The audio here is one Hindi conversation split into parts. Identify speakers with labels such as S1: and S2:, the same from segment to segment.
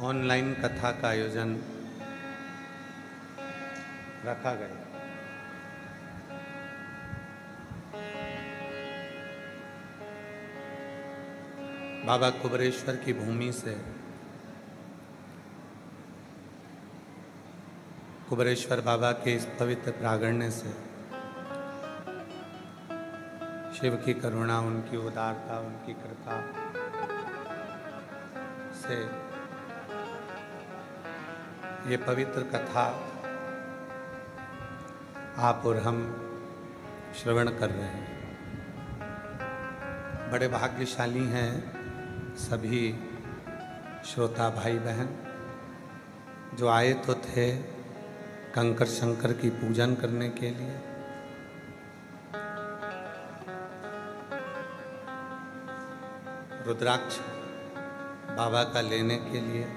S1: ऑनलाइन कथा का आयोजन रखा गया। बाबा कुबरेश्वर की भूमि से कुबरेश्वर बाबा के इस पवित्र प्रांगण से शिव की करुणा, उनकी उदारता, उनकी कृपा से ये पवित्र कथा आप और हम श्रवण कर रहे हैं। बड़े भाग्यशाली हैं सभी श्रोता भाई बहन जो आए तो थे कंकर शंकर की पूजन करने के लिए, रुद्राक्ष बाबा का लेने के लिए,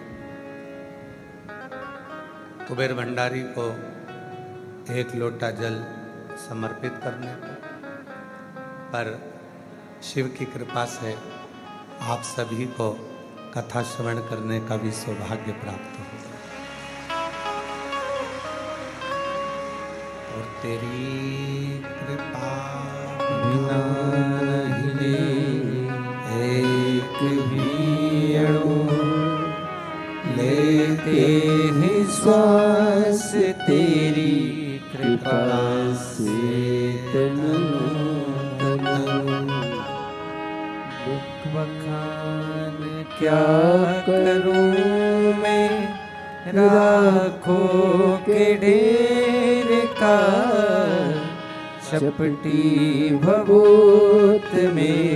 S1: कुबेर भंडारी को एक लोटा जल समर्पित करने को, पर शिव की कृपा से आप सभी को कथा श्रवण करने का भी सौभाग्य प्राप्त हो। और तेरी कृपा बिना नहीं एक भी अणु लेते हैं श्वास, तेरी कृपा से दुख बखान क्या करूं मैं, राखों के ढेर का चपटी भभूत में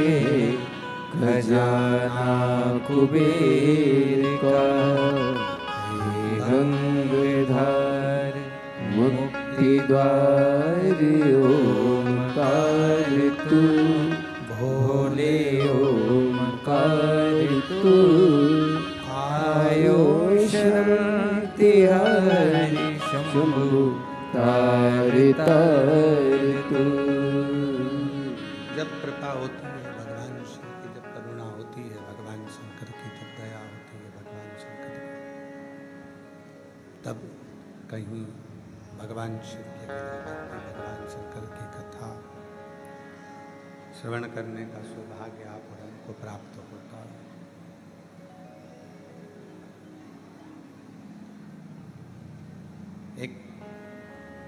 S1: खजाना कुबेर का। गंगाधार मुक्ति द्वार ओमकार तू, भोले ओमकार तू, आयो शरण तिहारी शंभु तार तार तू। जब कृपा होती है भगवान शिव की, जब करुणा होती है भगवान शंकर की, जब दया होती है भगवान शंकर की, तब कहीं भगवान शिव के भगवान शंकर की कथा श्रवण करने का सौभाग्य आप और हमको प्राप्त होता है। एक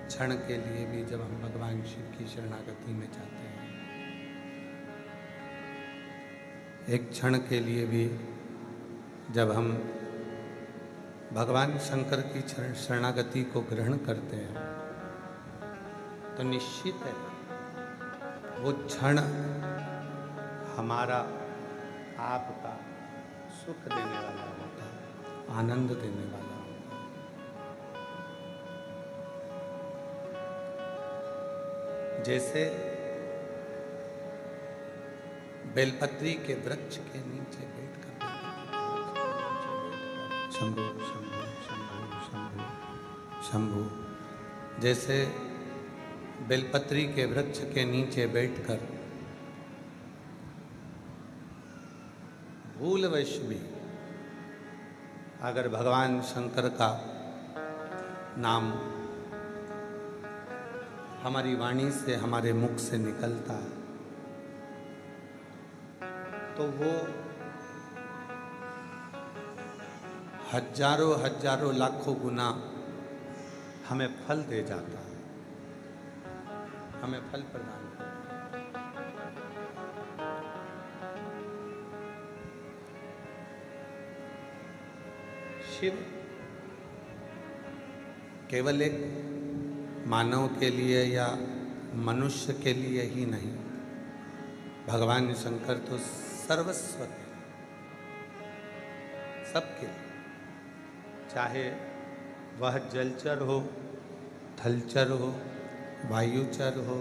S1: क्षण के लिए भी जब हम भगवान शिव की शरणागति में जाते हैं, एक क्षण के लिए भी जब हम भगवान शंकर की शरणागति को ग्रहण करते हैं, तो निश्चित है वो क्षण हमारा आपका सुख देने वाला होता है, आनंद देने वाला होता है। जैसे बेलपत्री के वृक्ष के नीचे बैठकर शंभु शंभु शंभु शंभु शंभु, जैसे बेलपत्री के वृक्ष के नीचे बैठकर भूलवश भी अगर भगवान शंकर का नाम हमारी वाणी से, हमारे मुख से निकलता है, तो वो हजारों हजारों लाखों गुना हमें फल दे जाता है, हमें फल प्रदान करता है। शिव केवल एक मानव के लिए या मनुष्य के लिए ही नहीं, भगवान शंकर तो सर्वस्व के, सबके लिए, चाहे वह जलचर हो, थलचर हो, वायुचर हो,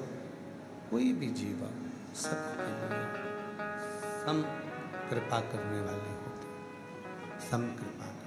S1: कोई भी जीव हो, सबके लिए सम कृपा करने वाले होते, सम कृपा करने।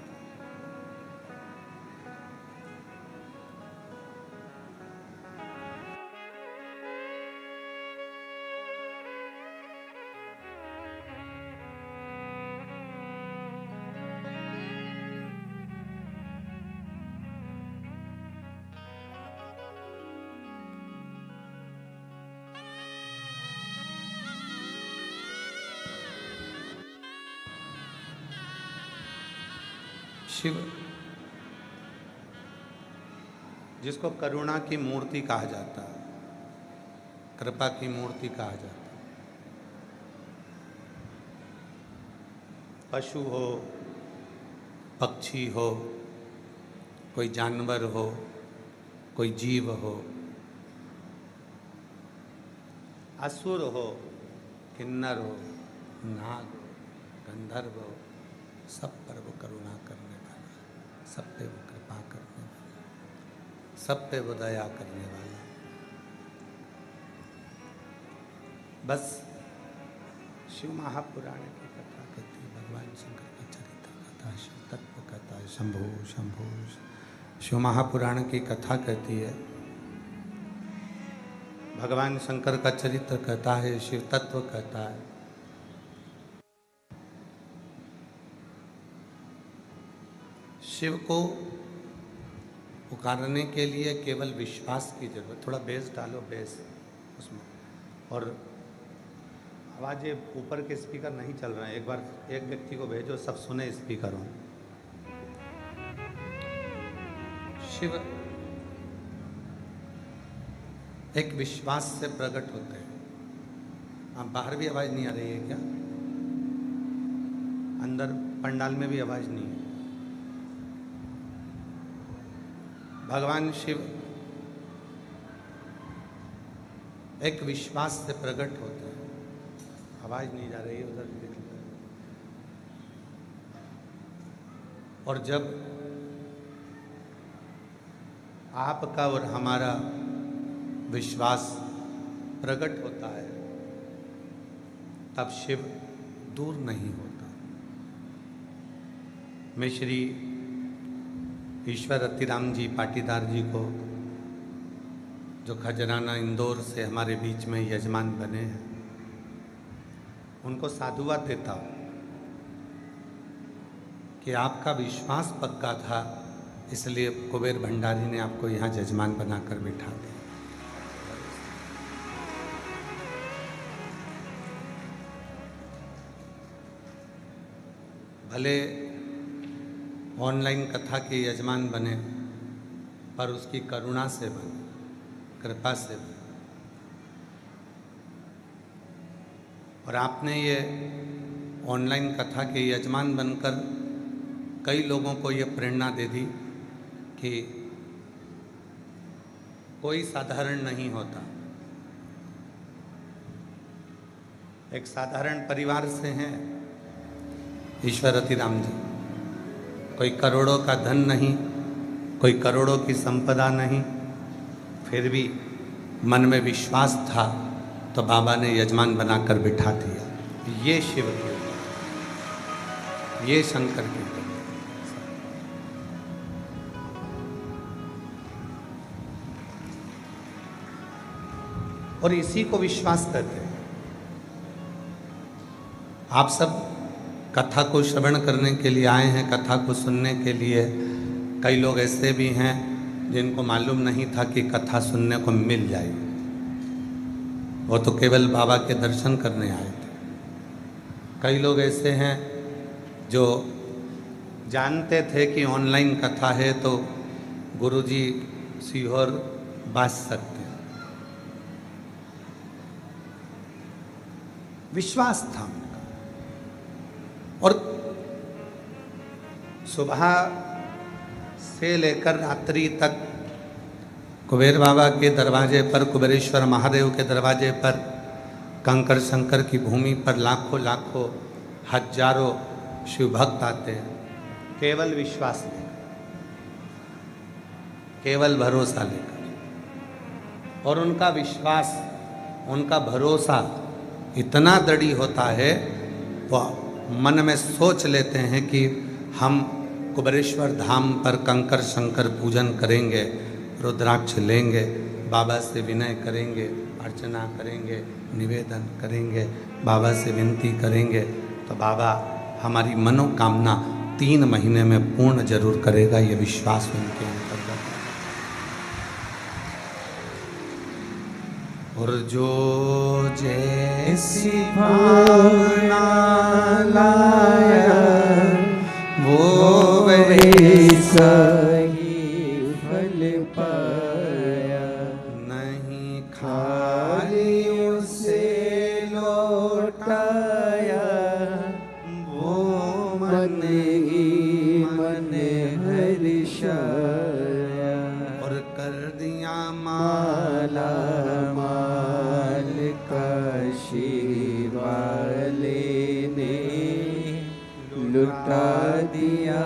S1: शिव जिसको करुणा की मूर्ति कहा जाता है, कृपा की मूर्ति कहा जाता है। पशु हो, पक्षी हो, कोई जानवर हो, कोई जीव हो, असुर हो, किन्नर हो, नाग हो, गंधर्व हो, सब पर वो करुणा करने वाला, सब पे वो कृपा करने वाला, सब पे वो दया करने वाला। बस शिव महापुराण की कथा कहती है, भगवान शंकर का चरित्र कथा, शिव तत्व कथा, शंभो शंभो। शिव महापुराण की कथा कहती है, भगवान शंकर का चरित्र कहता है, शिव तत्व कहता है। शिव को पुकारने के लिए केवल विश्वास की जरूरत। थोड़ा बेस डालो, बेस उसमें। और आवाज़ ये ऊपर के स्पीकर नहीं चल रहे हैं, एक बार एक व्यक्ति को भेजो, सब सुने स्पीकर हो। शिव एक विश्वास से प्रकट होते हैं। आप बाहर भी आवाज नहीं आ रही है क्या? अंदर पंडाल में भी आवाज नहीं है। भगवान शिव एक विश्वास से प्रकट होते हैं। आवाज नहीं जा रही है उधर भी। और जब आपका और हमारा विश्वास प्रकट होता है, तब शिव दूर नहीं होता। मैं श्री ईश्वर रतिराम जी पाटीदार जी को, जो खजराना इंदौर से हमारे बीच में यजमान बने हैं, उनको साधुवाद देता हूँ कि आपका विश्वास पक्का था, इसलिए कुबेर भंडारी ने आपको यहाँ यजमान बनाकर बिठा दिया। भले ऑनलाइन कथा के यजमान बने, पर उसकी करुणा से बने, कृपा से बने। और आपने ये ऑनलाइन कथा के यजमान बनकर कई लोगों को ये प्रेरणा दे दी कि कोई साधारण नहीं होता। एक साधारण परिवार से हैं ईश्वर रतिराम जी। कोई करोड़ों का धन नहीं, कोई करोड़ों की संपदा नहीं, फिर भी मन में विश्वास था तो बाबा ने यजमान बनाकर बिठा दिया। ये शिव की, ये शंकर की। और इसी को विश्वास करते हैं। आप सब कथा को श्रवण करने के लिए आए हैं, कथा को सुनने के लिए। कई लोग ऐसे भी हैं जिनको मालूम नहीं था कि कथा सुनने को मिल जाएगी, वो तो केवल बाबा के दर्शन करने आए थे। कई लोग ऐसे हैं जो जानते थे कि ऑनलाइन कथा है तो गुरुजी सीहोर बाज सकते हैं। विश्वास था उनका। और सुबह से लेकर रात्रि तक कुबेर बाबा के दरवाजे पर, कुबेरेश्वर महादेव के दरवाजे पर, कंकर शंकर की भूमि पर लाखों लाखों हजारों शिव भक्त आते हैं, केवल विश्वास लेकर, केवल भरोसा लेकर। और उनका विश्वास, उनका भरोसा इतना दृढ़ होता है, वो मन में सोच लेते हैं कि हम कुबेरेश्वर धाम पर कंकर शंकर पूजन करेंगे, रुद्राक्ष लेंगे, बाबा से विनय करेंगे, अर्चना करेंगे, निवेदन करेंगे, बाबा से विनती करेंगे, तो बाबा हमारी मनोकामना 3 महीने में पूर्ण जरूर करेगा। ये विश्वास उनके अंतर्गत है। और जो जैसी भावना लाया वो
S2: वैसा ही फल पाया,
S1: नहीं खाली
S2: उसे लौटाया, वो मन ही मन हर्षाया,
S1: और कर दिया
S2: माला माल काशी वाले ने, लुटा दिया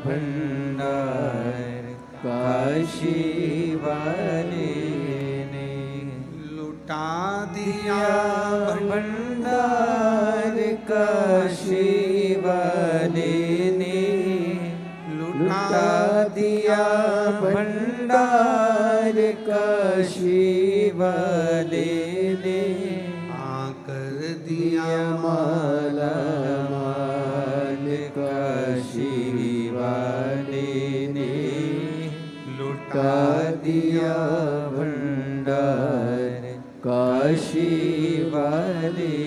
S2: भंडार काशी वाले ने,
S1: लुटा दिया
S2: भंडार काशी वाले ने, लुटा दिया भंडार काशी वाले ने,
S1: आकर दिया
S2: माला माल काशी वाले ने, लुटा दिया भंडार काशी वाले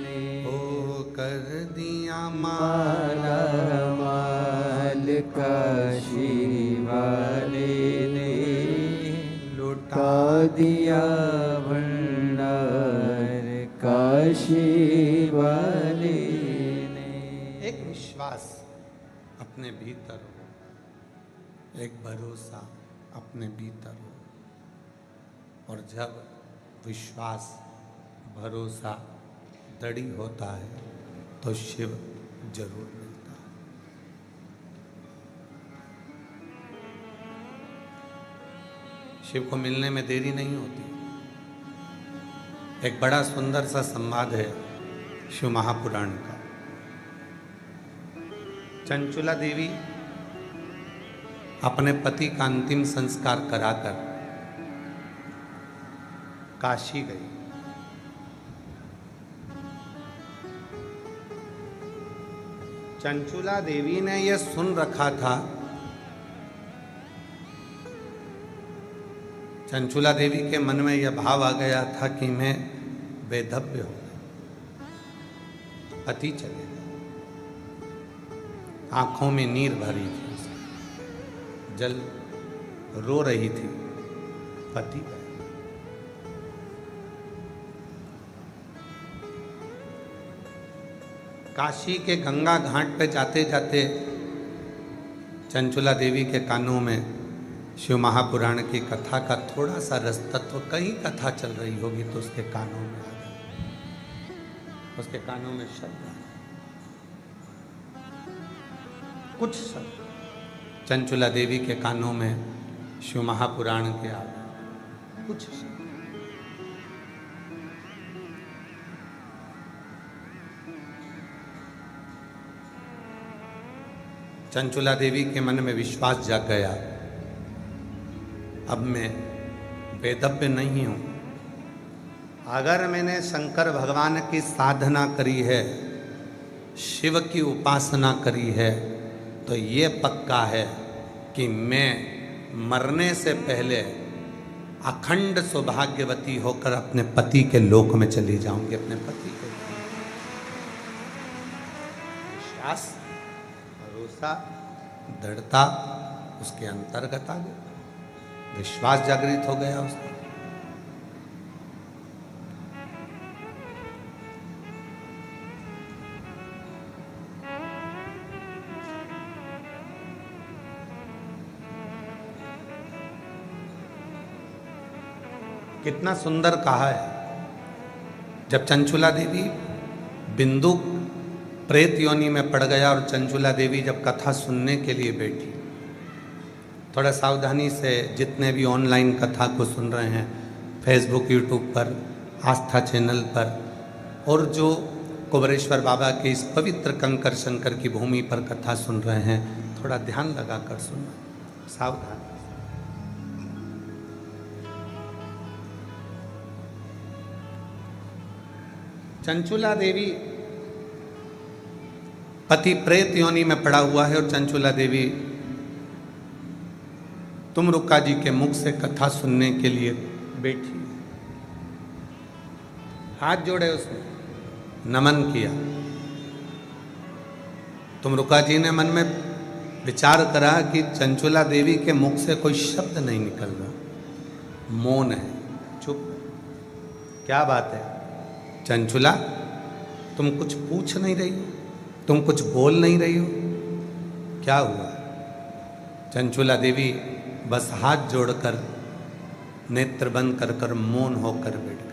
S2: ने,
S1: ओ कर दिया
S2: माला माल काशी वाले ने, लुटा दिया भंडार काशी वाले ने।
S1: एक विश्वास अपने भीतर हो, एक भरोसा अपने भीतर हो, और जब विश्वास भरोसा दृढ़ होता है तो शिव जरूर मिलता है। शिव को मिलने में देरी नहीं होती। एक बड़ा सुंदर सा संवाद है शिव महापुराण का। चंचुला देवी अपने पति का अंतिम संस्कार कराकर काशी गई। चंचुला देवी ने यह सुन रखा था, चंचुला देवी के मन में यह भाव आ गया था कि मैं बेधव्य हो गई, पति चले गए। आंखों में नीर भरी थी, जल रो रही थी, पति गए। काशी के गंगा घाट पे जाते जाते चंचुला देवी के कानों में शिव महापुराण की कथा का थोड़ा सा रस तत्व, कहीं कथा चल रही होगी तो उसके कानों में आ गया, उसके कानों में शब्द आ गया, कुछ शब्द चंचुला देवी के कानों में शिव महापुराण के आ गए, कुछ शब्द। चंचुला देवी के मन में विश्वास जाग गया, अब मैं बेदव्य नहीं हूं। अगर मैंने शंकर भगवान की साधना करी है, शिव की उपासना करी है, तो ये पक्का है कि मैं मरने से पहले अखंड सौभाग्यवती होकर अपने पति के लोक में चली जाऊंगी, अपने पति के। विश्वास, भरोसा, दृढ़ता उसके अंतर्गत आ गया, विश्वास जागृत हो गया उसका। कितना सुंदर कहा है। जब चंचुला देवी बिंदु प्रेत योनि में पड़ गया और चंचुला देवी जब कथा सुनने के लिए बैठी, थोड़ा सावधानी से जितने भी ऑनलाइन कथा को सुन रहे हैं, फेसबुक, यूट्यूब पर, आस्था चैनल पर, और जो कुबरेश्वर बाबा के इस पवित्र कंकर शंकर की भूमि पर कथा सुन रहे हैं, थोड़ा ध्यान लगा कर सुनना, सावधान। चंचुला देवी पति प्रेत योनि में पड़ा हुआ है और चंचुला देवी तुमरुका जी के मुख से कथा सुनने के लिए बैठी, हाथ जोड़े उसने, नमन किया। तुमरुका जी ने मन में विचार करा कि चंचुला देवी के मुख से कोई शब्द नहीं निकल रहा, मौन है, चुप। क्या बात है चंचुला, तुम कुछ पूछ नहीं रही हो, तुम कुछ बोल नहीं रही हो, क्या हुआ? चंचुला देवी बस हाथ जोड़कर नेत्र बंद कर कर मौन होकर बैठ गई।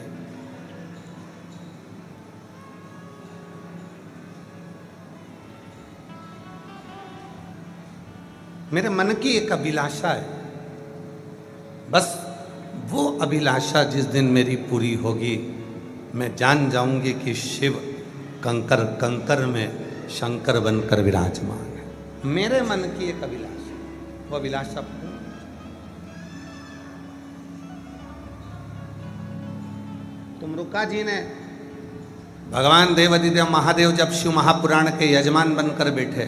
S1: मेरे मन की एक अभिलाषा है, बस वो अभिलाषा जिस दिन मेरी पूरी होगी, मैं जान जाऊंगी कि शिव कंकर कंकर में शंकर बनकर विराजमान है। मेरे मन की एक अभिलाषा, वो अभिलाषा पूर्ण। तुमरुका जी ने, भगवान देवाधिदेव महादेव जब शिव महापुराण के यजमान बनकर बैठे,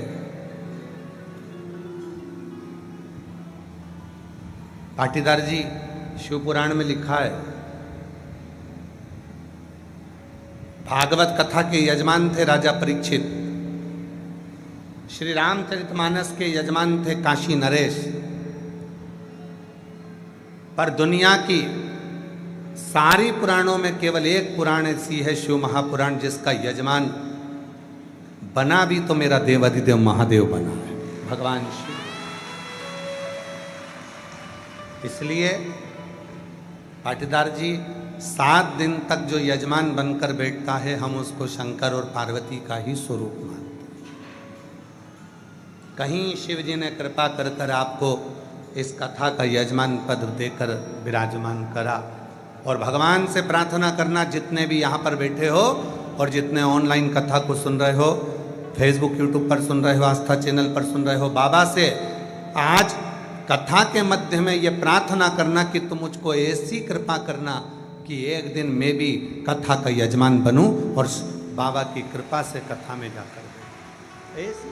S1: पाटीदार जी शिव पुराण में लिखा है, भागवत कथा के यजमान थे राजा परीक्षित, श्री रामचरितमानस के यजमान थे काशी नरेश, पर दुनिया की सारी पुराणों में केवल एक पुराण ऐसी है, शिव महापुराण, जिसका यजमान बना भी तो मेरा देवाधिदेव महादेव बना है, भगवान शिव। इसलिए पाटीदार जी 7 दिन तक जो यजमान बनकर बैठता है, हम उसको शंकर और पार्वती का ही स्वरूप मानते हैं। कहीं शिव जी ने कृपा कर कर आपको इस कथा का यजमान पद देकर विराजमान करा। और भगवान से प्रार्थना करना, जितने भी यहाँ पर बैठे हो और जितने ऑनलाइन कथा को सुन रहे हो, फेसबुक यूट्यूब पर सुन रहे हो, आस्था चैनल पर सुन रहे हो, बाबा से आज कथा के मध्य में ये प्रार्थना करना कि तुम मुझको ऐसी कृपा करना कि एक दिन मैं भी कथा का यजमान बनूं और बाबा की कृपा से कथा में जाकर बैठूं। ऐसी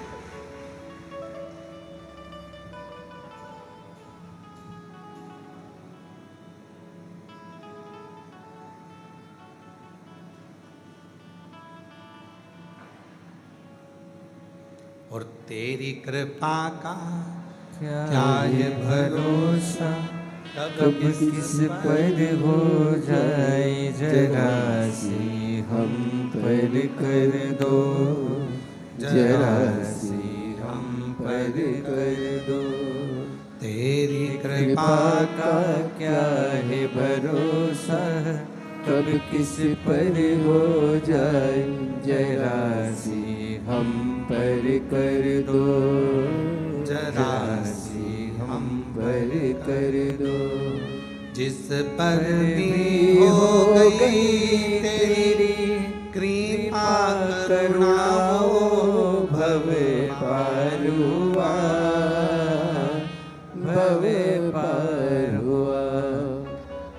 S1: और तेरी कृपा का
S2: क्या ये भरोसा, कब किस पर हो जाए जरा सी हम पर कर दो, जरा सी हम पर कर दो।
S1: तेरी
S2: कृपा का क्या है भरोसा, कब किस पर हो जाए जरा सी हम पर कर दो, जरा सी हम पर कर दो।
S1: जिस पर भी हो गई तेरी कृपा करुणा, वो
S2: भव पार हुआ, भव पार हुआ।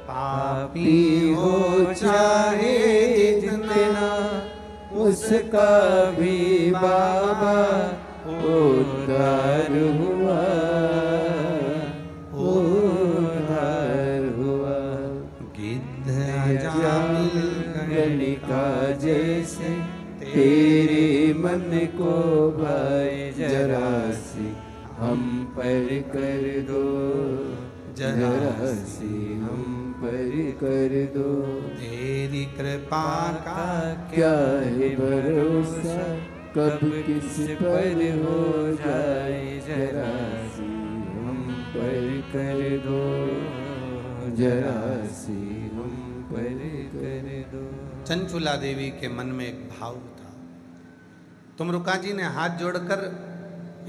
S2: पापी हो चाहे जितना, उसका भी बाबा उद्धार हुआ, उद्धार हुआ।
S1: गिद्ध
S2: जामिल गणिका जैसे तेरे मन को भाई जरा सी हम पर कर दो, जरा सी हम पर कर दो।
S1: तेरी कृपा का
S2: क्या है भरोसा, कब किस पर हो जाए जरा सी हम पर कर दो, जरा सी हम पर कर दो।
S1: चंचुला देवी के मन में एक भाव था। तुमरुका जी ने हाथ जोड़कर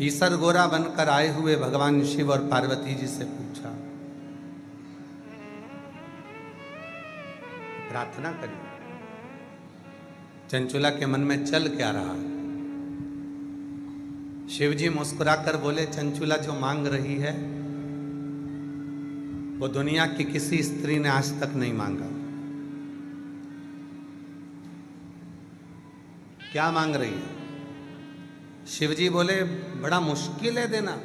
S1: ईसर गोरा बनकर आए हुए भगवान शिव और पार्वती जी से पूछा, प्रार्थना करिए। चंचुला के मन में चल क्या रहा? शिव जी मुस्कुराकर बोले, चंचुला जो मांग रही है वो दुनिया की किसी स्त्री ने आज तक नहीं मांगा। क्या मांग रही है? शिव जी बोले, बड़ा मुश्किल है देना।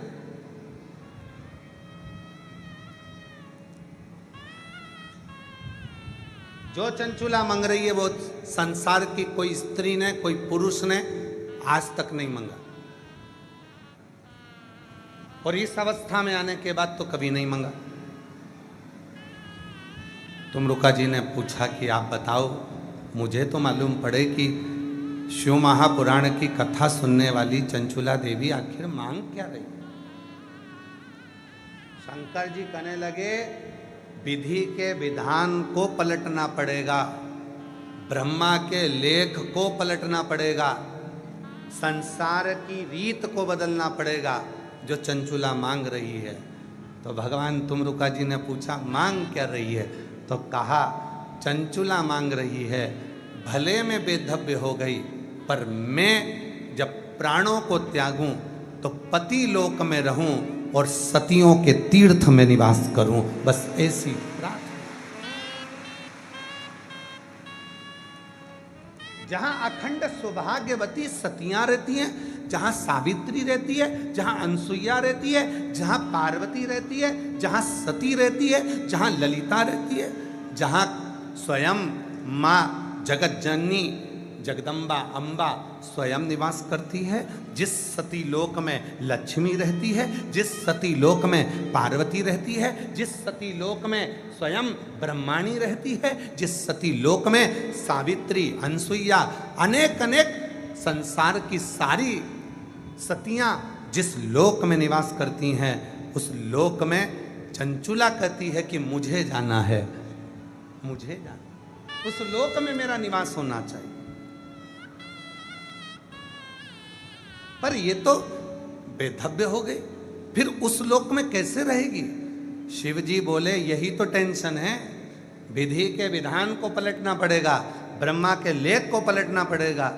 S1: जो चंचुला मांग रही है वो संसार की कोई स्त्री ने, कोई पुरुष ने आज तक नहीं मांगा। और इस अवस्था में आने के बाद तो कभी नहीं मांगा। तुमरुका जी ने पूछा कि आप बताओ, मुझे तो मालूम पड़े कि शिव महापुराण की कथा सुनने वाली चंचुला देवी आखिर मांग क्या रही। शंकर जी कहने लगे, विधि के विधान को पलटना पड़ेगा, ब्रह्मा के लेख को पलटना पड़ेगा, संसार की रीत को बदलना पड़ेगा, जो चंचुला मांग रही है। तो भगवान तुमरुका जी ने पूछा मांग क्या रही है, तो कहा चंचुला मांग रही है, भले में बेधव्य हो गई, पर मैं जब प्राणों को त्यागूं तो पति लोक में रहूं और सतियों के तीर्थ में निवास करूं, बस ऐसी प्रार्थना। जहां अखंड सौभाग्यवती सतियां रहती हैं, जहां सावित्री रहती है, जहां अनसुईया रहती है, जहां पार्वती रहती है, जहां सती रहती है, जहां ललिता रहती है, जहां स्वयं मां जगत जननी जगदम्बा अम्बा स्वयं निवास करती है, जिस सती लोक में लक्ष्मी रहती है, जिस सती लोक में पार्वती रहती है, जिस सती लोक में स्वयं ब्रह्माणी रहती है, जिस सती लोक में सावित्री अनसुईया अनेक अनेक संसार की सारी सतियां जिस लोक में निवास करती हैं, उस लोक में चंचुला कहती है कि मुझे जाना है, मुझे जाना, उस लोक में मेरा निवास होना चाहिए। पर ये तो बेधव्य हो गई, फिर उस लोक में कैसे रहेगी। शिव जी बोले यही तो टेंशन है, विधि के विधान को पलटना पड़ेगा, ब्रह्मा के लेख को पलटना पड़ेगा,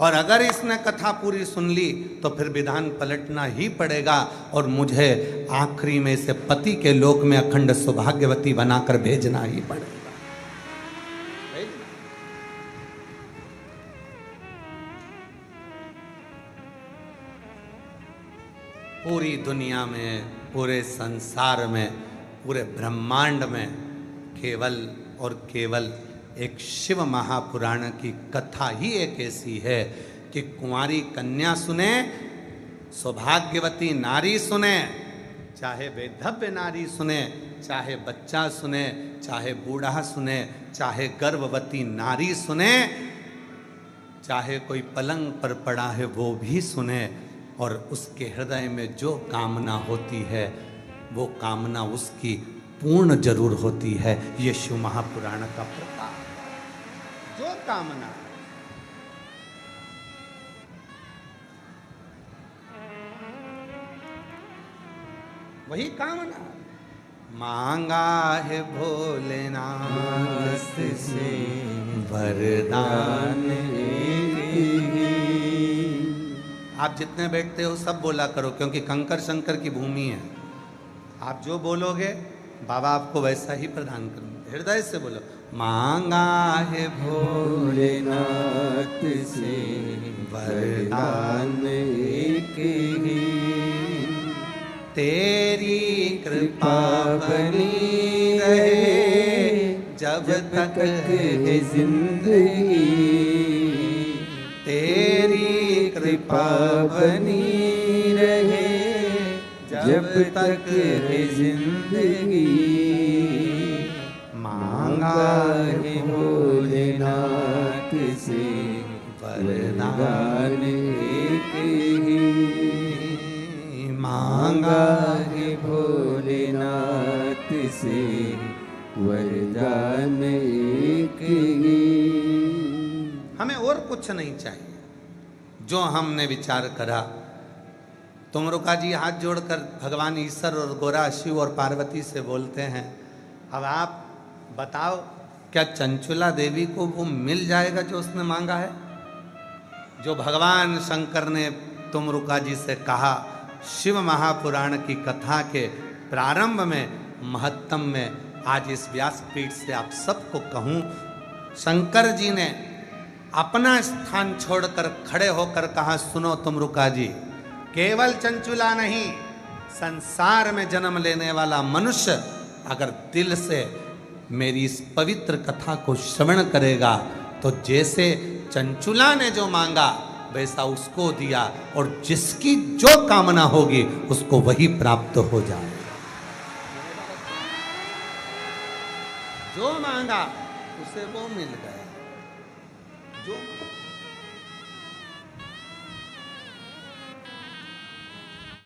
S1: और अगर इसने कथा पूरी सुन ली तो फिर विधान पलटना ही पड़ेगा, और मुझे आखिरी में से पति के लोक में अखंड सौभाग्यवती बनाकर भेजना ही पड़ेगा। पूरी दुनिया में, पूरे संसार में, पूरे ब्रह्मांड में केवल और केवल एक शिव महापुराण की कथा ही एक ऐसी है कि कुंवारी कन्या सुने, सौभाग्यवती नारी सुने, चाहे वैधव्य नारी सुने, चाहे बच्चा सुने, चाहे बूढ़ा सुने, चाहे गर्भवती नारी सुने, चाहे कोई पलंग पर पड़ा है वो भी सुने, और उसके हृदय में जो कामना होती है वो कामना उसकी पूर्ण जरूर होती है। ये शिव महापुराण का प्रताप, जो कामना वही कामना। मांगा है भोलेनाथ से वरदान, आप जितने बैठते हो सब बोला करो, क्योंकि कंकर शंकर की भूमि है। आप जो बोलोगे बाबा आपको वैसा ही प्रदान करेंगे। हृदय से बोलो, मांगा है भोलेनाथ से वरदान एक ही, तेरी कृपा बनी रहे जब तक है जिंदगी, तेरी कृपा बनी रहे जब तक है जिंदगी, मांगा है भोलेनाथ से वरदान एक ही, मांगा है भोलेनाथ से वरदान एक ही। हमें और कुछ नहीं चाहिए। जो हमने विचार करा, तुमरुका जी हाथ जोड़कर भगवान ईश्वर और गोरा शिव और पार्वती से बोलते हैं, अब आप बताओ क्या चंचुला देवी को वो मिल जाएगा जो उसने मांगा है? जो भगवान शंकर ने तुमरुका जी से कहा, शिव महापुराण की कथा के प्रारंभ में, महत्तम में, आज इस व्यासपीठ से आप सबको कहूं, शंकर जी ने अपना स्थान छोड़कर खड़े होकर कहा, सुनो तुमरुका जी, केवल चंचुला नहीं, संसार में जन्म लेने वाला मनुष्य अगर दिल से मेरी इस पवित्र कथा को श्रवण करेगा तो जैसे चंचुला ने जो मांगा वैसा उसको दिया, और जिसकी जो कामना होगी उसको वही प्राप्त हो जाए। जो मांगा उसे वो मिल गया। जो